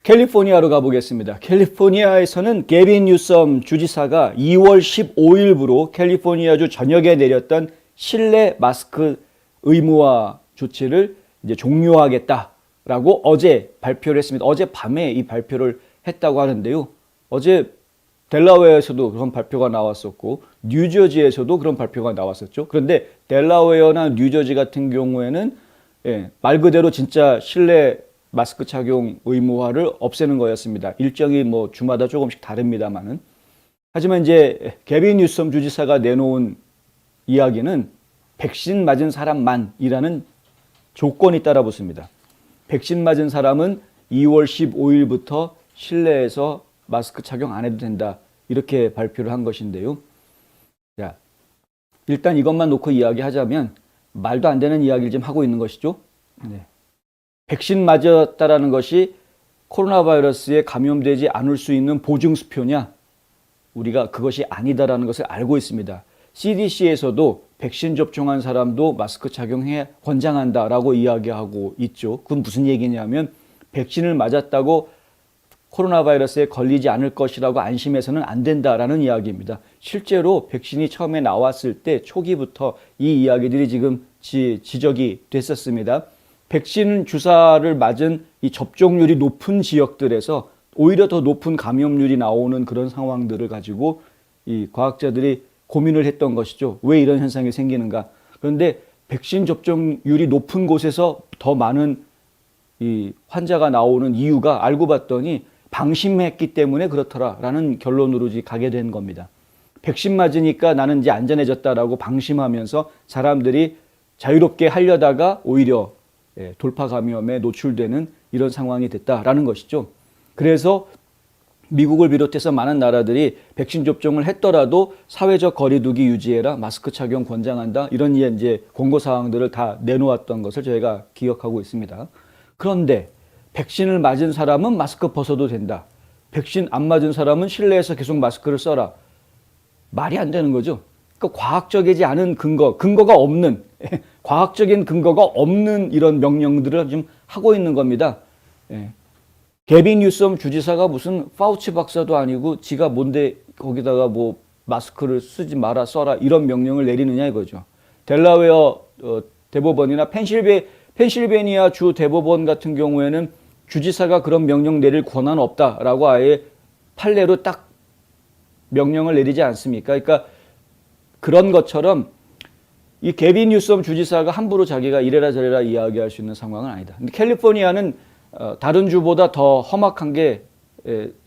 캘리포니아로 가보겠습니다. 캘리포니아에서는 게빈 뉴섬 주지사가 2월 15일부로 캘리포니아주 전역에 내렸던 실내 마스크 의무화 조치를 이제 종료하겠다라고 어제 발표를 했습니다. 어제 밤에 이 발표를 했다고 하는데요. 어제 델라웨어에서도 그런 발표가 나왔었고 뉴저지에서도 그런 발표가 나왔었죠. 그런데 델라웨어나 뉴저지 같은 경우에는 말 그대로 진짜 실내 마스크 착용 의무화를 없애는 거였습니다. 일정이 뭐 주마다 조금씩 다릅니다만은. 하지만 이제 게빈 뉴섬 주지사가 내놓은 이야기는 백신 맞은 사람만이라는 조건이 따라 붙습니다. 백신 맞은 사람은 2월 15일부터 실내에서 마스크 착용 안 해도 된다. 이렇게 발표를 한 것인데요. 자, 일단 이것만 놓고 이야기하자면 말도 안 되는 이야기를 지금 하고 있는 것이죠. 네. 백신 맞았다라는 것이 코로나 바이러스에 감염되지 않을 수 있는 보증수표냐? 우리가 그것이 아니다라는 것을 알고 있습니다. CDC에서도 백신 접종한 사람도 마스크 착용해 권장한다라고 이야기하고 있죠. 그건 무슨 얘기냐면 백신을 맞았다고 코로나 바이러스에 걸리지 않을 것이라고 안심해서는 안 된다라는 이야기입니다. 실제로 백신이 처음에 나왔을 때 초기부터 이 이야기들이 지금 지적이 됐었습니다. 백신 주사를 맞은 이 접종률이 높은 지역들에서 오히려 더 높은 감염률이 나오는 그런 상황들을 가지고 이 과학자들이 고민을 했던 것이죠. 왜 이런 현상이 생기는가? 그런데 백신 접종률이 높은 곳에서 더 많은 이 환자가 나오는 이유가 알고 봤더니 방심했기 때문에 그렇더라라는 결론으로 가게 된 겁니다. 백신 맞으니까 나는 이제 안전해졌다라고 방심하면서 사람들이 자유롭게 하려다가 오히려 돌파 감염에 노출되는 이런 상황이 됐다라는 것이죠. 그래서 미국을 비롯해서 많은 나라들이 백신 접종을 했더라도 사회적 거리두기 유지해라, 마스크 착용 권장한다 이런 이제 권고 사항들을 다 내놓았던 것을 저희가 기억하고 있습니다. 그런데 백신을 맞은 사람은 마스크 벗어도 된다. 백신 안 맞은 사람은 실내에서 계속 마스크를 써라. 말이 안 되는 거죠. 그러니까 과학적이지 않은 근거가 없는 과학적인 근거가 없는 이런 명령들을 지금 하고 있는 겁니다. 게빈 뉴섬 주지사가 무슨 파우치 박사도 아니고 지가 뭔데 거기다가 뭐 마스크를 쓰지 마라 써라 이런 명령을 내리느냐 이거죠. 델라웨어 대법원이나 펜실베니아 주 대법원 같은 경우에는 주지사가 그런 명령 내릴 권한 없다라고 아예 판례로 딱 명령을 내리지 않습니까? 그러니까 그런 것처럼 이 게빈 뉴섬 주지사가 함부로 자기가 이래라 저래라 이야기할 수 있는 상황은 아니다. 근데 캘리포니아는 다른 주보다 더 험악한 게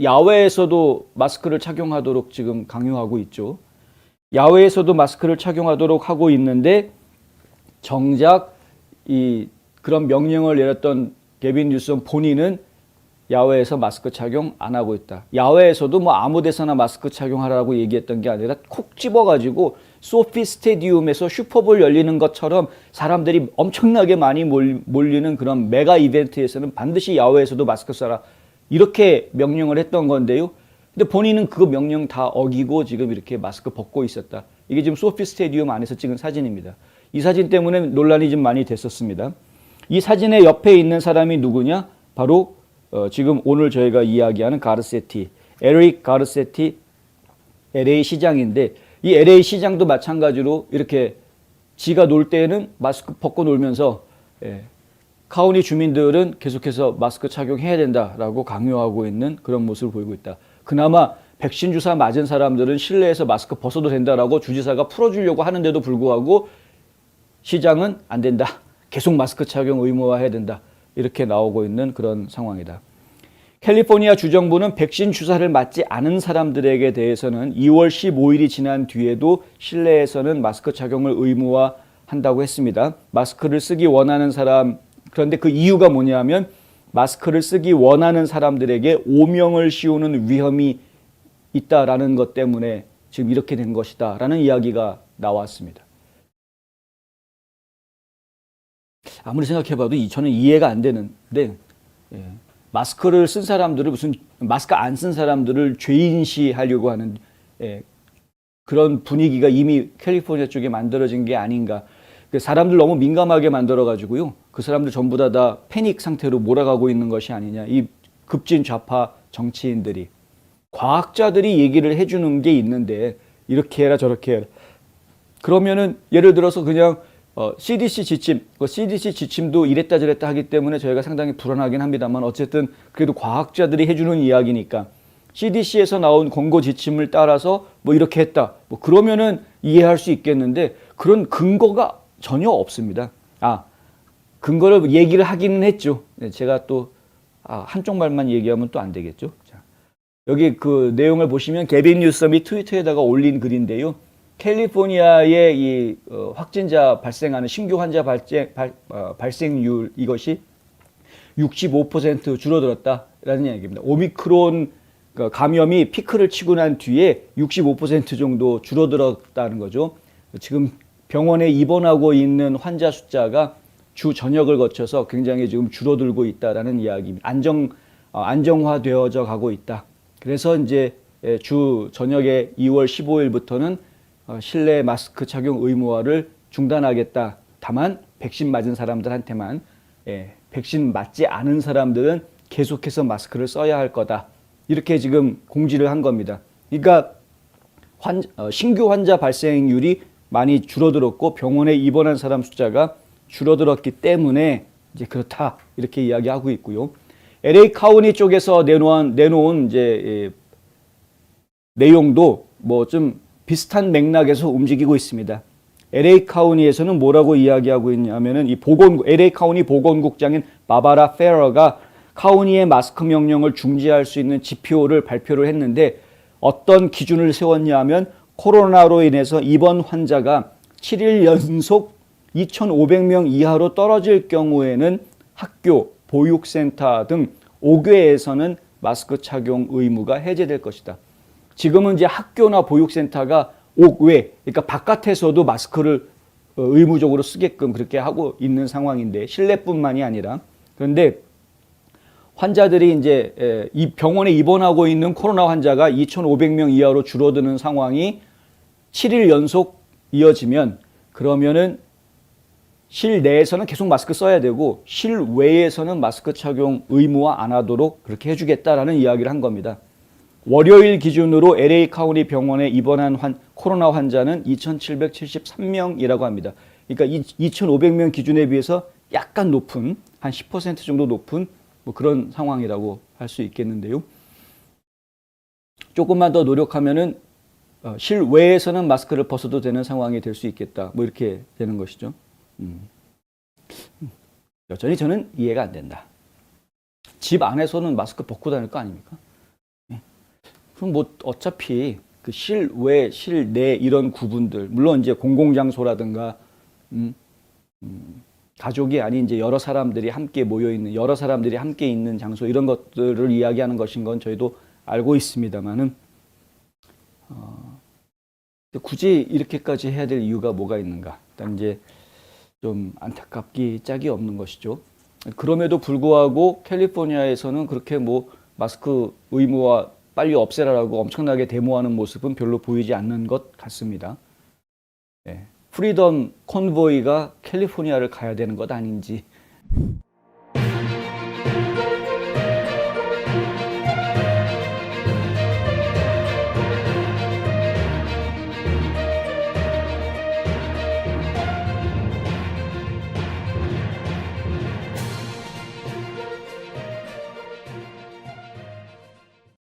야외에서도 마스크를 착용하도록 지금 강요하고 있죠. 야외에서도 마스크를 착용하도록 하고 있는데 정작 그런 명령을 내렸던 게빈 뉴섬 본인은 야외에서 마스크 착용 안 하고 있다. 야외에서도 뭐 아무 데서나 마스크 착용하라고 얘기했던 게 아니라 콕 집어가지고 소피 스테디움에서 슈퍼볼 열리는 것처럼 사람들이 엄청나게 많이 몰리는 그런 메가 이벤트에서는 반드시 야외에서도 마스크 써라. 이렇게 명령을 했던 건데요. 근데 본인은 그 명령 다 어기고 지금 이렇게 마스크 벗고 있었다. 이게 지금 소피 스테디움 안에서 찍은 사진입니다. 이 사진 때문에 논란이 좀 많이 됐었습니다. 이 사진의 옆에 있는 사람이 누구냐? 바로 지금 오늘 저희가 이야기하는 가르세티, 에릭 가르세티 LA 시장인데 이 LA 시장도 마찬가지로 이렇게 지가 놀 때에는 마스크 벗고 놀면서 카운티 주민들은 계속해서 마스크 착용해야 된다라고 강요하고 있는 그런 모습을 보이고 있다. 그나마 백신 주사 맞은 사람들은 실내에서 마스크 벗어도 된다라고 주지사가 풀어주려고 하는데도 불구하고 시장은 안 된다. 계속 마스크 착용 의무화해야 된다. 이렇게 나오고 있는 그런 상황이다. 캘리포니아 주정부는 백신 주사를 맞지 않은 사람들에게 대해서는 2월 15일이 지난 뒤에도 실내에서는 마스크 착용을 의무화한다고 했습니다. 마스크를 쓰기 원하는 사람, 그런데 그 이유가 뭐냐면 마스크를 쓰기 원하는 사람들에게 오명을 씌우는 위험이 있다라는 것 때문에 지금 이렇게 된 것이다 라는 이야기가 나왔습니다. 아무리 생각해봐도 저는 이해가 안 되는데 마스크를 쓴 사람들을 무슨 마스크 안 쓴 사람들을 죄인시하려고 하는 그런 분위기가 이미 캘리포니아 쪽에 만들어진 게 아닌가. 사람들 너무 민감하게 만들어가지고요. 그 사람들 전부 다 패닉 상태로 몰아가고 있는 것이 아니냐. 급진 좌파 정치인들이. 과학자들이 얘기를 해주는 게 있는데 이렇게 해라 저렇게 해라. 그러면은 예를 들어서 그냥 CDC 지침, CDC 지침도 이랬다 저랬다 하기 때문에 저희가 상당히 불안하긴 합니다만 어쨌든 그래도 과학자들이 해주는 이야기니까 CDC에서 나온 권고 지침을 따라서 뭐 이렇게 했다. 뭐 그러면은 이해할 수 있겠는데 그런 근거가 전혀 없습니다. 근거를 얘기를 하기는 했죠. 제가 또 한쪽 말만 얘기하면 또 안 되겠죠. 자, 여기 그 내용을 보시면 게빈 뉴섬이 트위터에다가 올린 글인데요. 캘리포니아의 이 확진자 발생하는 신규 환자 발생률 이것이 65% 줄어들었다라는 이야기입니다. 오미크론 감염이 피크를 치고 난 뒤에 65% 정도 줄어들었다는 거죠. 지금 병원에 입원하고 있는 환자 숫자가 주 전역을 거쳐서 굉장히 지금 줄어들고 있다라는 이야기입니다. 안정화되어져 가고 있다. 그래서 이제 주 저녁에 2월 15일부터는 실내 마스크 착용 의무화를 중단하겠다. 다만 백신 맞은 사람들한테만, 백신 맞지 않은 사람들은 계속해서 마스크를 써야 할 거다. 이렇게 지금 공지를 한 겁니다. 그러니까 신규 환자 발생률이 많이 줄어들었고 병원에 입원한 사람 숫자가 줄어들었기 때문에 이제 그렇다 이렇게 이야기하고 있고요. LA 카운티 쪽에서 내놓은 이제 내용도 뭐 좀 비슷한 맥락에서 움직이고 있습니다. LA 카운티에서는 뭐라고 이야기하고 있냐면은 LA 카운티 보건국장인 바바라 페러가 카운티의 마스크 명령을 중지할 수 있는 지표를 발표를 했는데 어떤 기준을 세웠냐면 코로나로 인해서 입원 환자가 7일 연속 2,500명 이하로 떨어질 경우에는 학교, 보육센터 등 5개에서는 마스크 착용 의무가 해제될 것이다. 지금은 이제 학교나 보육센터가 옥외, 그러니까 바깥에서도 마스크를 의무적으로 쓰게끔 그렇게 하고 있는 상황인데 실내뿐만이 아니라 그런데 환자들이 이제 이 병원에 입원하고 있는 코로나 환자가 2,500명 이하로 줄어드는 상황이 7일 연속 이어지면 그러면은 실내에서는 계속 마스크 써야 되고 실외에서는 마스크 착용 의무화 안 하도록 그렇게 해주겠다라는 이야기를 한 겁니다. 월요일 기준으로 LA 카운티 병원에 입원한 코로나 환자는 2,773명이라고 합니다. 그러니까 2,500명 기준에 비해서 약간 높은 한 10% 정도 높은 뭐 그런 상황이라고 할 수 있겠는데요. 조금만 더 노력하면은 실외에서는 마스크를 벗어도 되는 상황이 될 수 있겠다. 뭐 이렇게 되는 것이죠. 여전히 저는 이해가 안 된다. 집 안에서는 마스크 벗고 다닐 거 아닙니까? 그럼 뭐 어차피 그 실외, 실내 이런 구분들, 물론 이제 공공장소라든가 가족이 아닌 이제 여러 사람들이 함께 모여 있는, 여러 사람들이 함께 있는 장소 이런 것들을 이야기하는 것인 건 저희도 알고 있습니다만은 굳이 이렇게까지 해야 될 이유가 뭐가 있는가? 일단 이제 좀 안타깝기 짝이 없는 것이죠. 그럼에도 불구하고 캘리포니아에서는 그렇게 뭐 마스크 의무화 빨리 없애라라고 엄청나게 데모하는 모습은 별로 보이지 않는 것 같습니다. 프리덤 콘보이가 캘리포니아를 가야 되는 것 아닌지